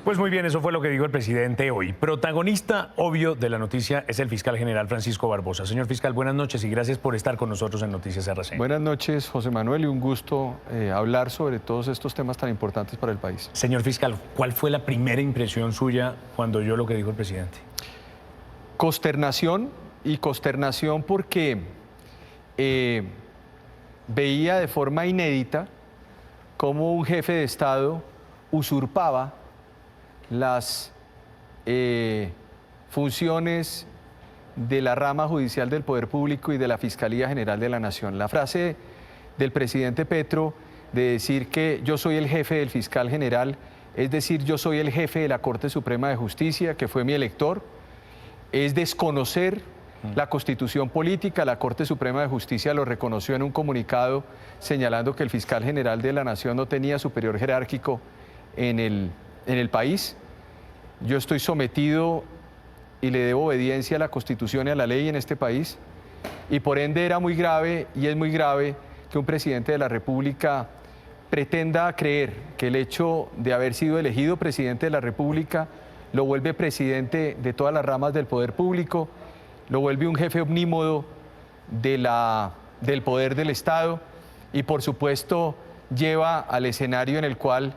Pues muy bien, eso fue lo que dijo el presidente hoy. Protagonista obvio de la noticia es el fiscal general Francisco Barbosa. Señor fiscal, buenas noches y gracias por estar con nosotros en Noticias RCN. Buenas noches, José Manuel, y un gusto hablar sobre todos estos temas tan importantes para el país. Señor fiscal, ¿cuál fue la primera impresión suya cuando oyó lo que dijo el presidente? Consternación, y consternación porque veía de forma inédita cómo un jefe de Estado usurpaba las funciones de la rama judicial del Poder Público y de la Fiscalía General de la Nación. La frase del presidente Petro de decir que yo soy el jefe del fiscal general, es decir, yo soy el jefe de la Corte Suprema de Justicia, que fue mi elector, es desconocer la Constitución política. La Corte Suprema de Justicia lo reconoció en un comunicado señalando que el fiscal general de la Nación no tenía superior jerárquico en el país. Yo estoy sometido y le debo obediencia a la Constitución y a la ley en este país, y por ende era muy grave y es muy grave que un presidente de la República pretenda creer que el hecho de haber sido elegido presidente de la República lo vuelve presidente de todas las ramas del poder público, lo vuelve un jefe omnímodo del poder del Estado y por supuesto lleva al escenario en el cual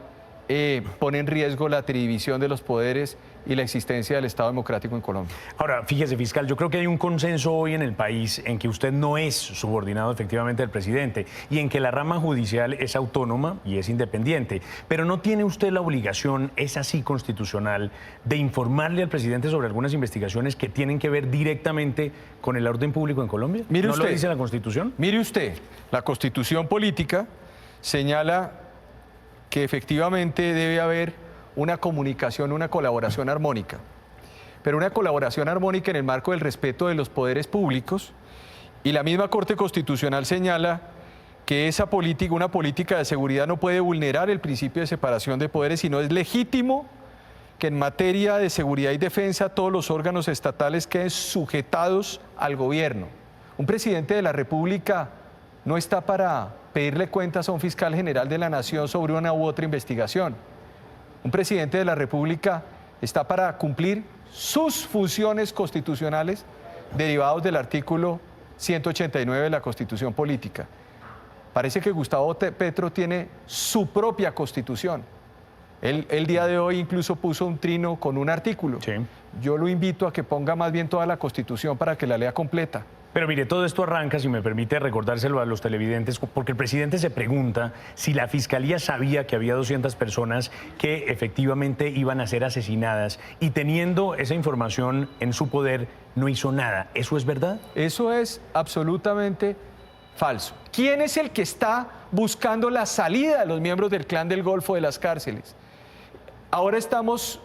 pone en riesgo la tridivisión de los poderes y la existencia del Estado democrático en Colombia. Ahora, fíjese, fiscal, yo creo que hay un consenso hoy en el país en que usted no es subordinado efectivamente del presidente y en que la rama judicial es autónoma y es independiente, pero ¿no tiene usted la obligación, es así constitucional, de informarle al presidente sobre algunas investigaciones que tienen que ver directamente con el orden público en Colombia? Mire ¿No usted, lo dice la Constitución? Mire usted, la Constitución política señala que efectivamente debe haber una comunicación, una colaboración armónica, pero una colaboración armónica en el marco del respeto de los poderes públicos, y la misma Corte Constitucional señala que esa política, una política de seguridad, no puede vulnerar el principio de separación de poderes, sino es legítimo que en materia de seguridad y defensa todos los órganos estatales queden sujetados al gobierno. Un presidente de la República no está para pedirle cuentas a un fiscal general de la Nación sobre una u otra investigación. Un presidente de la República está para cumplir sus funciones constitucionales derivados del artículo 189 de la Constitución Política. Parece que Gustavo Petro tiene su propia Constitución. Él el día de hoy incluso puso un trino con un artículo. Sí. Yo lo invito a que ponga más bien toda la Constitución para que la lea completa. Pero mire, todo esto arranca, si me permite recordárselo a los televidentes, porque el presidente se pregunta si la Fiscalía sabía que había 200 personas que efectivamente iban a ser asesinadas y teniendo esa información en su poder no hizo nada. ¿Eso es verdad? Eso es absolutamente falso. ¿Quién es el que está buscando la salida de los miembros del Clan del Golfo de las cárceles? Ahora estamos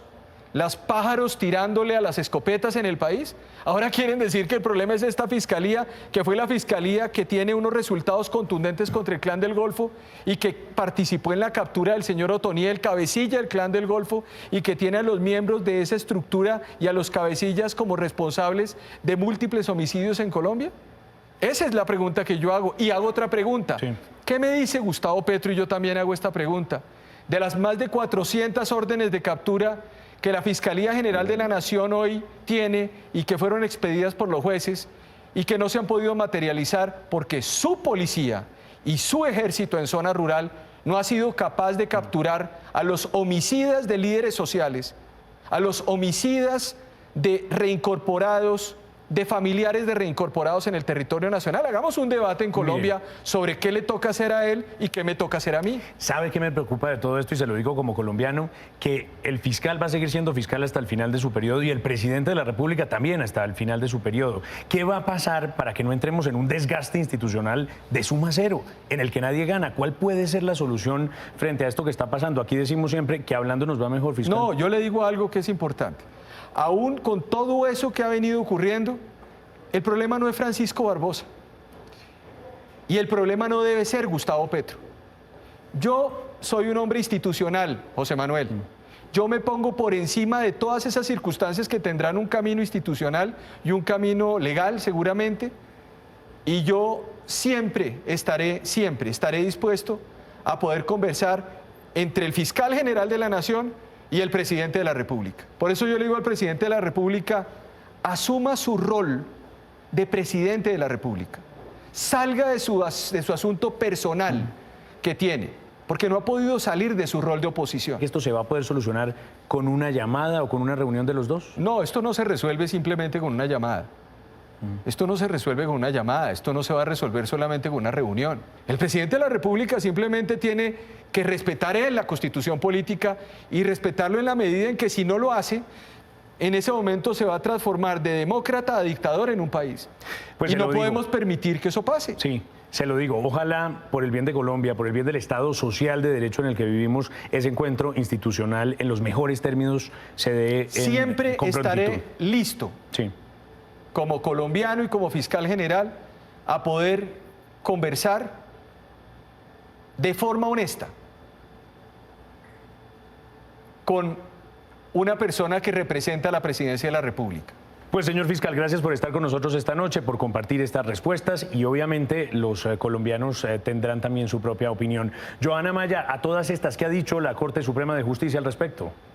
las pájaros tirándole a las escopetas en el país. Ahora quieren decir que el problema es esta fiscalía, que fue la fiscalía que tiene unos resultados contundentes contra el Clan del Golfo y que participó en la captura del señor Otoniel, cabecilla del Clan del Golfo, y que tiene a los miembros de esa estructura y a los cabecillas como responsables de múltiples homicidios en Colombia. Esa es la pregunta que yo hago. Y hago otra pregunta. Sí. ¿Qué me dice Gustavo Petro? Y yo también hago esta pregunta. De las más de 400 órdenes de captura que la Fiscalía General de la Nación hoy tiene y que fueron expedidas por los jueces y que no se han podido materializar porque su policía y su ejército en zona rural no ha sido capaz de capturar a los homicidas de líderes sociales, a los homicidas de reincorporados, de familiares de reincorporados en el territorio nacional. Hagamos un debate en Colombia sobre qué le toca hacer a él y qué me toca hacer a mí. ¿Sabe qué me preocupa de todo esto? Y se lo digo como colombiano, que el fiscal va a seguir siendo fiscal hasta el final de su periodo y el presidente de la República también hasta el final de su periodo. ¿Qué va a pasar para que no entremos en un desgaste institucional de suma cero, en el que nadie gana? ¿Cuál puede ser la solución frente a esto que está pasando? Aquí decimos siempre que hablando nos va mejor, fiscal. No, yo le digo algo que es importante. Aún con todo eso que ha venido ocurriendo, el problema no es Francisco Barbosa y el problema no debe ser Gustavo Petro. Yo soy un hombre institucional, José Manuel. Yo me pongo por encima de todas esas circunstancias que tendrán un camino institucional y un camino legal seguramente, y yo siempre estaré dispuesto a poder conversar entre el fiscal general de la Nación y el presidente de la República. Por eso yo le digo al presidente de la República, asuma su rol de presidente de la República. Salga de su asunto personal que tiene, porque no ha podido salir de su rol de oposición. ¿Esto se va a poder solucionar con una llamada o con una reunión de los dos? No, esto no se resuelve simplemente con una llamada. Esto no se resuelve con una llamada, esto no se va a resolver solamente con una reunión. El presidente de la República simplemente tiene que respetar la Constitución política y respetarlo en la medida en que si no lo hace, en ese momento se va a transformar de demócrata a dictador en un país. Pues y no podemos permitir que eso pase. Sí. Se lo digo, ojalá por el bien de Colombia, por el bien del Estado social de derecho en el que vivimos, ese encuentro institucional en los mejores términos se dé Siempre con estaré prontitud. listo, Sí. como colombiano y como fiscal general, a poder conversar de forma honesta con una persona que representa a la presidencia de la República. Pues señor fiscal, gracias por estar con nosotros esta noche, por compartir estas respuestas y obviamente los colombianos tendrán también su propia opinión. Johanna Maya, a todas estas, ¿qué ha dicho la Corte Suprema de Justicia al respecto?